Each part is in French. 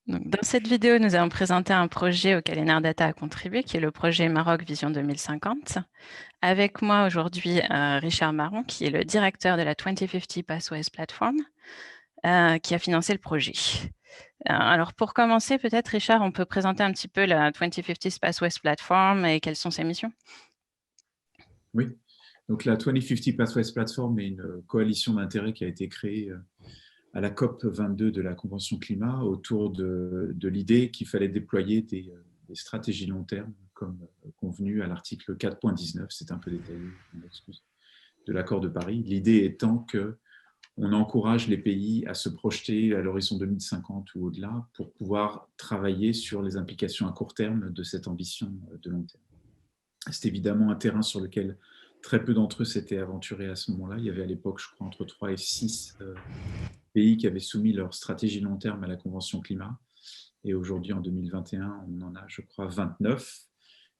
Donc, dans cette vidéo, nous allons présenter un projet auquel Enerdata a contribué, qui est le projet Maroc Vision 2050. Avec moi aujourd'hui, Richard Marron, qui est le directeur de la 2050 Pathways Platform, qui a financé le projet. Alors, pour commencer, peut-être, Richard, on peut présenter un petit peu la 2050 Pathways Platform et quelles sont ses missions? Oui, donc la 2050 Pathways Platform est une coalition d'intérêts qui a été créée à la COP 22 de la Convention climat autour de l'idée qu'il fallait déployer des stratégies long terme comme convenu à l'article 4.19, c'est un peu détaillé, je m'excuse, de l'accord de Paris. L'idée étant qu'on encourage les pays à se projeter à l'horizon 2050 ou au-delà pour pouvoir travailler sur les implications à court terme de cette ambition de long terme. C'est évidemment un terrain sur lequel très peu d'entre eux s'étaient aventurés à ce moment-là. Il y avait à l'époque, je crois, entre 3 et 6 pays qui avaient soumis leur stratégie long terme à la Convention climat. Et aujourd'hui, en 2021, on en a, je crois, 29.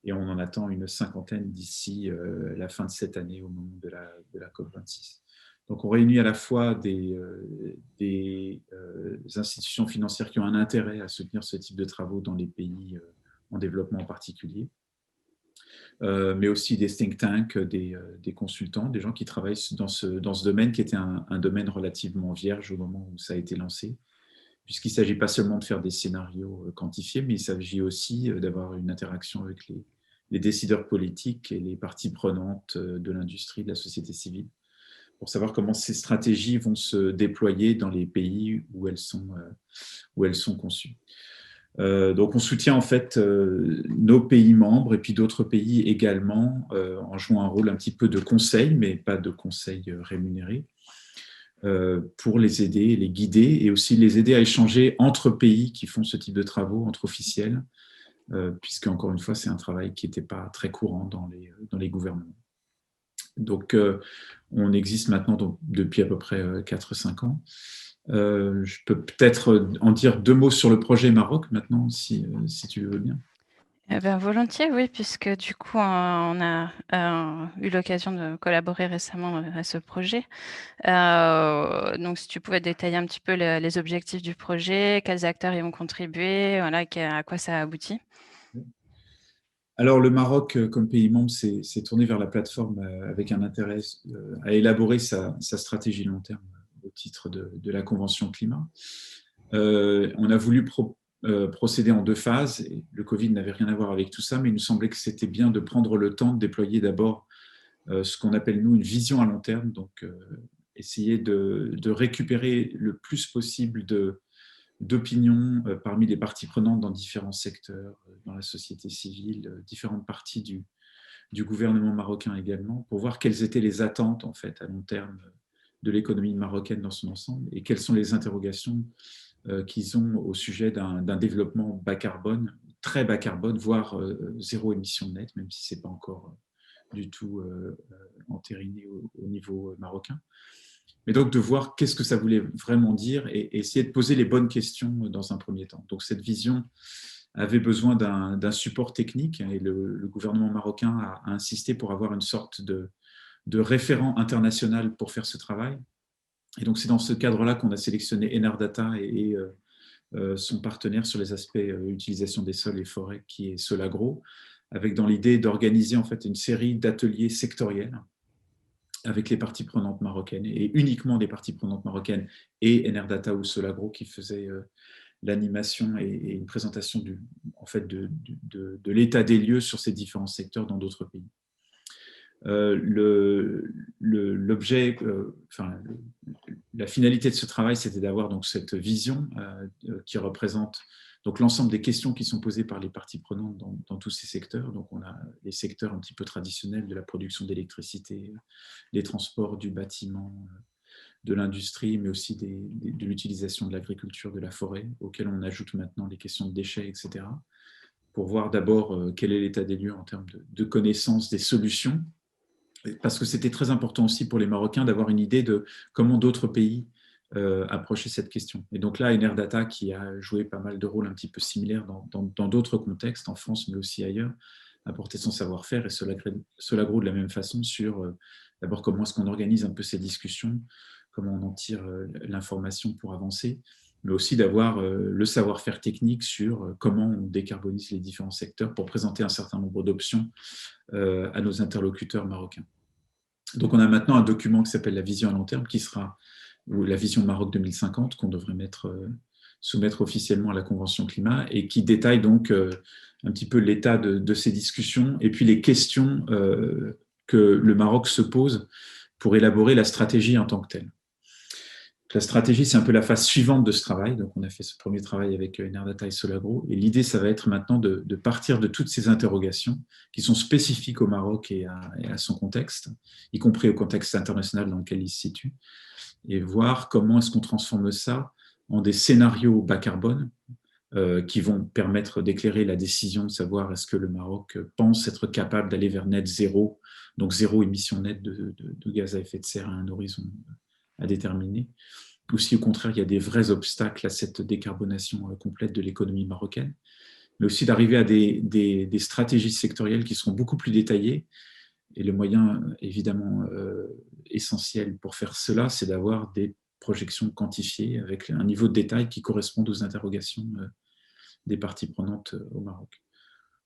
Et on en attend une cinquantaine d'ici la fin de cette année, au moment de la COP26. Donc, on réunit à la fois des institutions financières qui ont un intérêt à soutenir ce type de travaux dans les pays en développement en particulier, mais aussi des think tanks, des consultants, des gens qui travaillent dans ce domaine qui était un domaine relativement vierge au moment où ça a été lancé, puisqu'il ne s'agit pas seulement de faire des scénarios quantifiés, mais il s'agit aussi d'avoir une interaction avec les décideurs politiques et les parties prenantes de l'industrie, de la société civile, pour savoir comment ces stratégies vont se déployer dans les pays où elles sont conçues. Donc, on soutient en fait nos pays membres et puis d'autres pays également en jouant un rôle un petit peu de conseil, mais pas de conseil rémunéré, pour les aider, les guider et aussi les aider à échanger entre pays qui font ce type de travaux, entre officiels, puisque encore une fois, c'est un travail qui n'était pas très courant dans les gouvernements. Donc, on existe maintenant depuis à peu près 4-5 ans. Je peux peut-être en dire 2 mots sur le projet Maroc maintenant, si tu veux bien. Eh ben, volontiers, oui, puisque du coup, on a eu l'occasion de collaborer récemment à ce projet. Donc, si tu pouvais détailler un petit peu les objectifs du projet, quels acteurs y ont contribué, voilà, à quoi ça a abouti. Alors, le Maroc, comme pays membre, s'est tourné vers la plateforme avec un intérêt à élaborer sa stratégie long terme au titre de la Convention climat. On a voulu procéder en 2 phases. Et le Covid n'avait rien à voir avec tout ça, mais il nous semblait que c'était bien de prendre le temps de déployer d'abord ce qu'on appelle, nous, une vision à long terme. Donc, essayer de récupérer le plus possible d'opinions parmi les parties prenantes dans différents secteurs, dans la société civile, différentes parties du gouvernement marocain également, pour voir quelles étaient les attentes en fait à long terme de l'économie marocaine dans son ensemble et quelles sont les interrogations qu'ils ont au sujet d'un développement bas carbone, très bas carbone, voire zéro émission nette, même si ce n'est pas encore du tout entériné au niveau marocain. Mais donc de voir qu'est-ce que ça voulait vraiment dire et essayer de poser les bonnes questions dans un premier temps. Donc cette vision avait besoin d'un support technique et le gouvernement marocain a insisté pour avoir une sorte de référent international pour faire ce travail. Et donc c'est dans ce cadre-là qu'on a sélectionné Enerdata et son partenaire sur les aspects utilisation des sols et forêts, qui est Solagro, avec dans l'idée d'organiser en fait une série d'ateliers sectoriels avec les parties prenantes marocaines et uniquement des parties prenantes marocaines et Enerdata ou Solagro qui faisaient l'animation et une présentation en fait de l'état des lieux sur ces différents secteurs dans d'autres pays. L'objet, la finalité de ce travail, c'était d'avoir donc cette vision qui représente donc l'ensemble des questions qui sont posées par les parties prenantes dans tous ces secteurs. Donc on a les secteurs un petit peu traditionnels de la production d'électricité, des transports, du bâtiment, de l'industrie, mais aussi de l'utilisation de l'agriculture, de la forêt, auxquelles on ajoute maintenant les questions de déchets, etc. Pour voir d'abord quel est l'état des lieux en termes de connaissance des solutions, parce que c'était très important aussi pour les Marocains d'avoir une idée de comment d'autres pays approchaient cette question. Et donc là, Enerdata, qui a joué pas mal de rôles un petit peu similaires dans d'autres contextes, en France, mais aussi ailleurs, a apporté son savoir-faire et Solagro de la même façon sur d'abord comment est-ce qu'on organise un peu ces discussions, comment on en tire l'information pour avancer, mais aussi d'avoir le savoir-faire technique sur comment on décarbonise les différents secteurs pour présenter un certain nombre d'options à nos interlocuteurs marocains. Donc, on a maintenant un document qui s'appelle la vision à long terme, qui sera ou la vision Maroc 2050, qu'on devrait soumettre officiellement à la Convention climat, et qui détaille donc un petit peu l'état de ces discussions et puis les questions que le Maroc se pose pour élaborer la stratégie en tant que telle. La stratégie, c'est un peu la phase suivante de ce travail. Donc, on a fait ce premier travail avec Enerdata et Solagro. Et l'idée, ça va être maintenant de partir de toutes ces interrogations qui sont spécifiques au Maroc et à son contexte, y compris au contexte international dans lequel il se situe, et voir comment est-ce qu'on transforme ça en des scénarios bas carbone qui vont permettre d'éclairer la décision de savoir est-ce que le Maroc pense être capable d'aller vers net zéro, donc zéro émission nette de gaz à effet de serre à un horizon à déterminer, ou si au contraire il y a des vrais obstacles à cette décarbonation complète de l'économie marocaine, mais aussi d'arriver à des stratégies sectorielles qui seront beaucoup plus détaillées. Et le moyen évidemment essentiel pour faire cela, c'est d'avoir des projections quantifiées avec un niveau de détail qui correspond aux interrogations des parties prenantes au Maroc.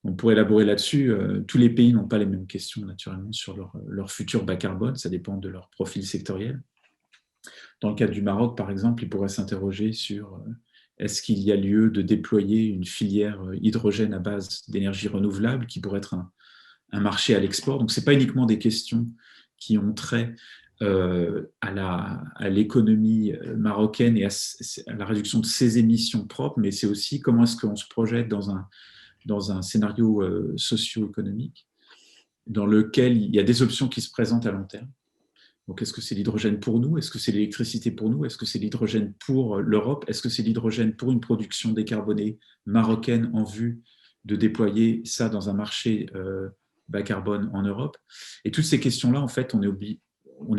Donc pour élaborer là-dessus, tous les pays n'ont pas les mêmes questions naturellement sur leur futur bas carbone, ça dépend de leur profil sectoriel. Dans le cas du Maroc, par exemple, ils pourraient s'interroger sur est-ce qu'il y a lieu de déployer une filière hydrogène à base d'énergie renouvelable qui pourrait être un marché à l'export. Donc, ce n'est pas uniquement des questions qui ont trait à l'économie marocaine et à la réduction de ses émissions propres, mais c'est aussi comment est-ce qu'on se projette dans un scénario socio-économique dans lequel il y a des options qui se présentent à long terme. Donc, est-ce que c'est l'hydrogène pour nous? Est-ce que c'est l'électricité pour nous? Est-ce que c'est l'hydrogène pour l'Europe? Est-ce que c'est l'hydrogène pour une production décarbonée marocaine en vue de déployer ça dans un marché bas carbone en Europe? Et toutes ces questions-là, en fait, on est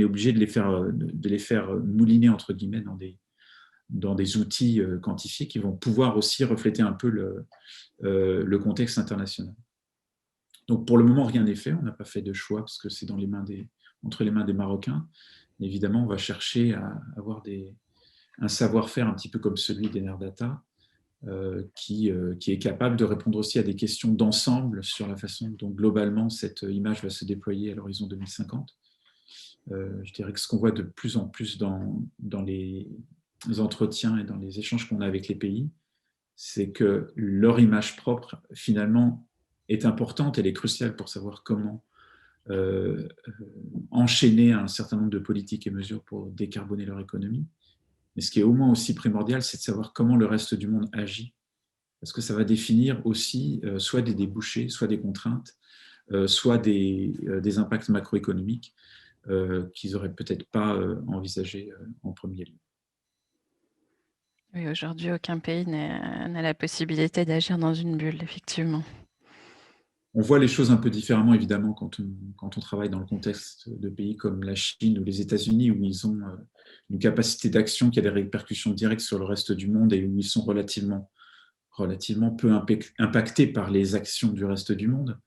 obligé de les faire mouliner, entre guillemets, dans des outils quantifiés qui vont pouvoir aussi refléter un peu le contexte international. Donc, pour le moment, rien n'est fait. On n'a pas fait de choix parce que c'est entre les mains des Marocains. Évidemment, on va chercher à avoir un savoir-faire un petit peu comme celui d'Enerdata, qui est capable de répondre aussi à des questions d'ensemble sur la façon dont globalement cette image va se déployer à l'horizon 2050. Je dirais que ce qu'on voit de plus en plus dans les entretiens et dans les échanges qu'on a avec les pays, c'est que leur image propre, finalement, est importante, elle est cruciale pour savoir comment enchaîner un certain nombre de politiques et mesures pour décarboner leur économie. Mais ce qui est au moins aussi primordial, c'est de savoir comment le reste du monde agit. Parce que ça va définir aussi soit des débouchés, soit des contraintes, soit des impacts macroéconomiques qu'ils n'auraient peut-être pas envisagés en premier lieu. Oui, aujourd'hui, aucun pays n'a la possibilité d'agir dans une bulle, effectivement. On voit les choses un peu différemment, évidemment, quand on travaille dans le contexte de pays comme la Chine ou les États-Unis, où ils ont une capacité d'action qui a des répercussions directes sur le reste du monde et où ils sont relativement peu impactés par les actions du reste du monde.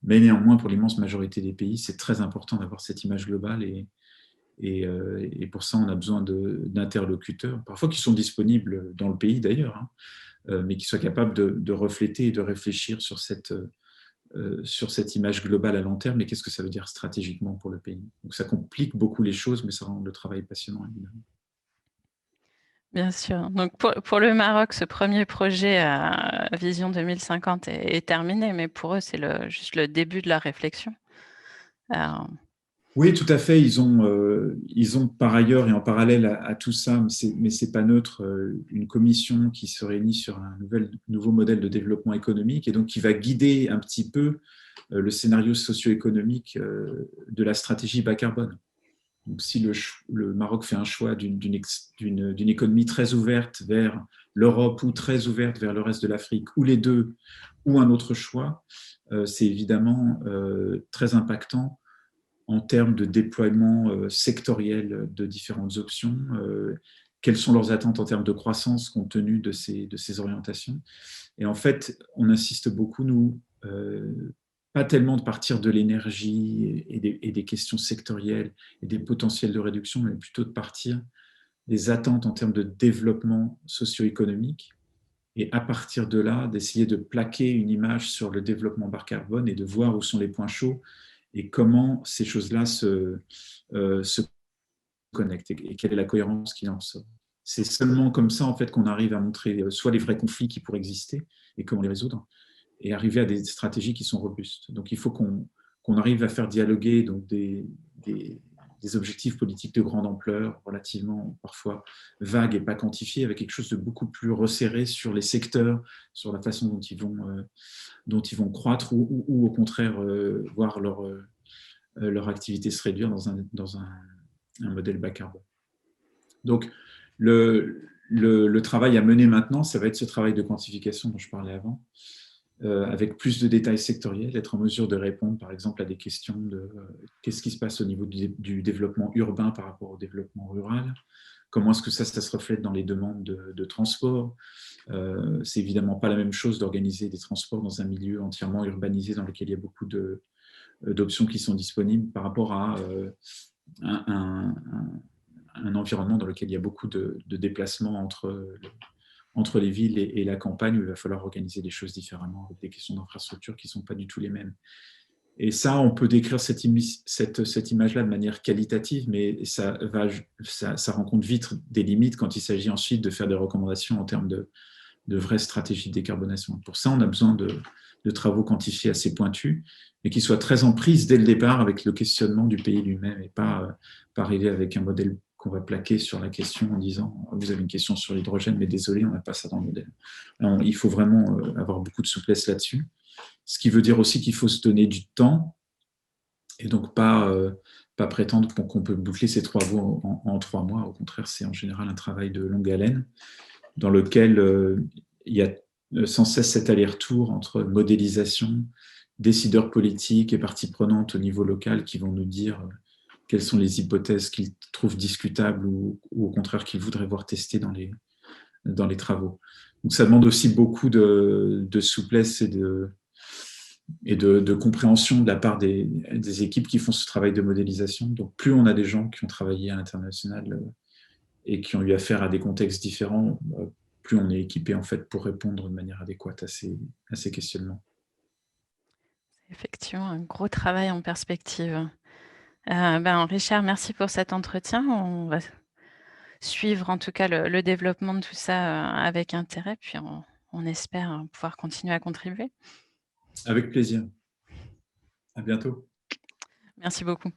Mais néanmoins, pour l'immense majorité des pays, c'est très important d'avoir cette image globale et pour ça, on a besoin d'interlocuteurs, parfois qui sont disponibles dans le pays d'ailleurs, mais qui soient capables de refléter et de réfléchir sur cette image globale à long terme et qu'est-ce que ça veut dire stratégiquement pour le pays. Donc ça complique beaucoup les choses, mais ça rend le travail passionnant, évidemment. Bien sûr. Donc pour le Maroc, ce premier projet à Vision 2050 est terminé, mais pour eux, c'est juste le début de la réflexion. Oui, tout à fait. Ils ont par ailleurs et en parallèle à tout ça, mais c'est pas neutre, une commission qui se réunit sur un nouveau modèle de développement économique et donc qui va guider un petit peu le scénario socio-économique de la stratégie bas carbone. Donc, si le Maroc fait un choix d'une économie très ouverte vers l'Europe ou très ouverte vers le reste de l'Afrique, ou les deux, ou un autre choix, c'est évidemment très impactant en termes de déploiement sectoriel de différentes options, quelles sont leurs attentes en termes de croissance compte tenu de ces orientations. Et en fait, on insiste beaucoup, nous, pas tellement de partir de l'énergie et des questions sectorielles et des potentiels de réduction, mais plutôt de partir des attentes en termes de développement socio-économique, et à partir de là, d'essayer de plaquer une image sur le développement bas carbone et de voir où sont les points chauds et comment ces choses-là se connectent et quelle est la cohérence qui en sort. C'est seulement comme ça en fait, qu'on arrive à montrer soit les vrais conflits qui pourraient exister et comment les résoudre, et arriver à des stratégies qui sont robustes. Donc il faut qu'on arrive à faire dialoguer donc, des objectifs politiques de grande ampleur, relativement parfois vagues et pas quantifiés, avec quelque chose de beaucoup plus resserré sur les secteurs, sur la façon dont ils vont croître ou au contraire voir leur activité se réduire dans un modèle bas carbone. Donc, le travail à mener maintenant, ça va être ce travail de quantification dont je parlais avant, avec plus de détails sectoriels, être en mesure de répondre par exemple à des questions de qu'est-ce qui se passe au niveau du développement urbain par rapport au développement rural, comment est-ce que ça se reflète dans les demandes de transport. C'est évidemment pas la même chose d'organiser des transports dans un milieu entièrement urbanisé dans lequel il y a beaucoup d'options qui sont disponibles par rapport à un environnement dans lequel il y a beaucoup de déplacements entre les villes et la campagne, où il va falloir organiser les choses différemment, avec des questions d'infrastructure qui ne sont pas du tout les mêmes. Et ça, on peut décrire cette image-là de manière qualitative, mais ça rencontre vite des limites quand il s'agit ensuite de faire des recommandations en termes de vraies stratégies de décarbonation. Pour ça, on a besoin de travaux quantifiés assez pointus, mais qui soient très en prise dès le départ avec le questionnement du pays lui-même, et pas arriver avec un modèle qu'on va plaquer sur la question en disant « vous avez une question sur l'hydrogène, mais désolé, on n'a pas ça dans le modèle ». Il faut vraiment avoir beaucoup de souplesse là-dessus, ce qui veut dire aussi qu'il faut se donner du temps, et donc pas prétendre qu'on peut boucler ces travaux en 3 mois. Au contraire, c'est en général un travail de longue haleine, dans lequel il y a sans cesse cet aller-retour entre modélisation, décideurs politiques et parties prenantes au niveau local qui vont nous dire quelles sont les hypothèses qu'ils trouvent discutables ou au contraire qu'ils voudraient voir testées dans les travaux. Donc ça demande aussi beaucoup de souplesse et de compréhension de la part des équipes qui font ce travail de modélisation. Donc plus on a des gens qui ont travaillé à l'international et qui ont eu affaire à des contextes différents, plus on est équipé en fait pour répondre de manière adéquate à ces questionnements. Effectivement, un gros travail en perspective. Richard, merci pour cet entretien. On va suivre en tout cas le développement de tout ça avec intérêt, puis on espère pouvoir continuer à contribuer. Avec plaisir. À bientôt. Merci beaucoup.